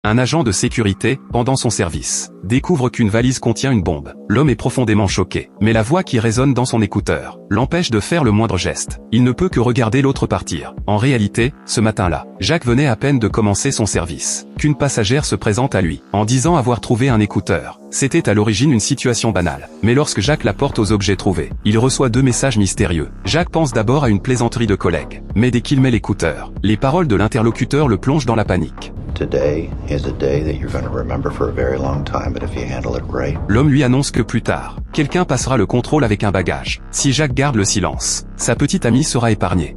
Un agent de sécurité, pendant son service, découvre qu'une valise contient une bombe. L'homme est profondément choqué, mais la voix qui résonne dans son écouteur l'empêche de faire le moindre geste. Il ne peut que regarder l'autre partir. En réalité, ce matin-là, Jacques venait à peine de commencer son service, qu'une passagère se présente à lui, en disant avoir trouvé un écouteur. C'était à l'origine une situation banale. Mais lorsque Jacques la porte aux objets trouvés, il reçoit deux messages mystérieux. Jacques pense d'abord à une plaisanterie de collègue, mais dès qu'il met l'écouteur, les paroles de l'interlocuteur le plongent dans la panique. L'homme lui annonce que plus tard, quelqu'un passera le contrôle avec un bagage. Si Jacques garde le silence, sa petite amie sera épargnée.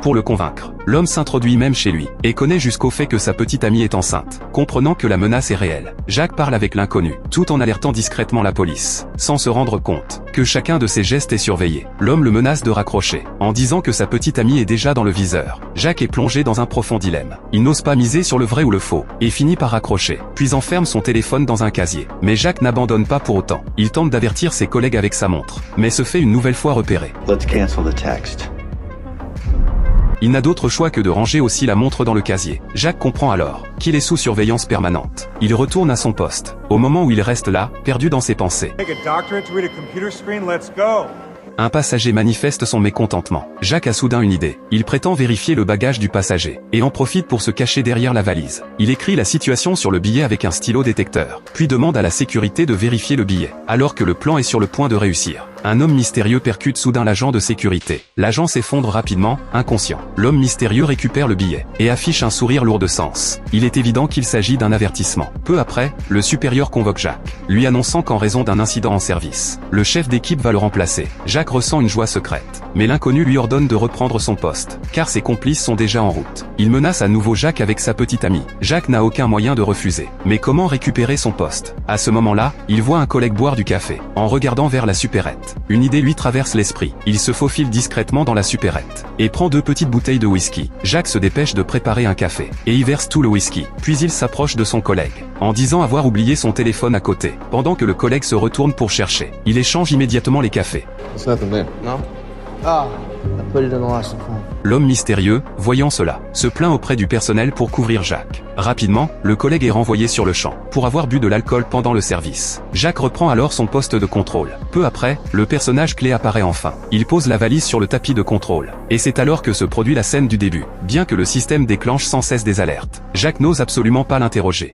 Pour le convaincre, l'homme s'introduit même chez lui, et connaît jusqu'au fait que sa petite amie est enceinte. Comprenant que la menace est réelle, Jacques parle avec l'inconnu, tout en alertant discrètement la police, sans se rendre compte que chacun de ses gestes est surveillé. L'homme le menace de raccrocher, en disant que sa petite amie est déjà dans le viseur. Jacques est plongé dans un profond dilemme. Il n'ose pas miser sur le vrai ou le faux, et finit par raccrocher, puis enferme son téléphone dans un casier. Mais Jacques n'abandonne pas pour autant. Il tente d'avertir ses collègues avec sa montre, mais se fait une nouvelle fois repérer. Il n'a d'autre choix que de ranger aussi la montre dans le casier. Jacques comprend alors qu'il est sous surveillance permanente. Il retourne à son poste, au moment où il reste là, perdu dans ses pensées. Un passager manifeste son mécontentement. Jacques a soudain une idée. Il prétend vérifier le bagage du passager, et en profite pour se cacher derrière la valise. Il écrit la situation sur le billet avec un stylo détecteur, puis demande à la sécurité de vérifier le billet. Alors que le plan est sur le point de réussir, un homme mystérieux percute soudain l'agent de sécurité. L'agent s'effondre rapidement, inconscient. L'homme mystérieux récupère le billet, et affiche un sourire lourd de sens. Il est évident qu'il s'agit d'un avertissement. Peu après, le supérieur convoque Jacques, lui annonçant qu'en raison d'un incident en service, le chef d'équipe va le remplacer. Jacques ressent une joie secrète, mais l'inconnu lui ordonne de reprendre son poste, car ses complices sont déjà en route. Il menace à nouveau Jacques avec sa petite amie. Jacques n'a aucun moyen de refuser. Mais comment récupérer son poste? À ce moment-là, il voit un collègue boire du café, en regardant vers la supérette. Une idée lui traverse l'esprit. Il se faufile discrètement dans la supérette, et prend deux petites bouteilles de whisky. Jacques se dépêche de préparer un café, et y verse tout le whisky. Puis il s'approche de son collègue, en disant avoir oublié son téléphone à côté. Pendant que le collègue se retourne pour chercher, il échange immédiatement les cafés. L'homme mystérieux, voyant cela, se plaint auprès du personnel pour couvrir Jacques. Rapidement, le collègue est renvoyé sur le champ, pour avoir bu de l'alcool pendant le service. Jacques reprend alors son poste de contrôle. Peu après, le personnage clé apparaît enfin. Il pose la valise sur le tapis de contrôle. Et c'est alors que se produit la scène du début. Bien que le système déclenche sans cesse des alertes, Jacques n'ose absolument pas l'interroger.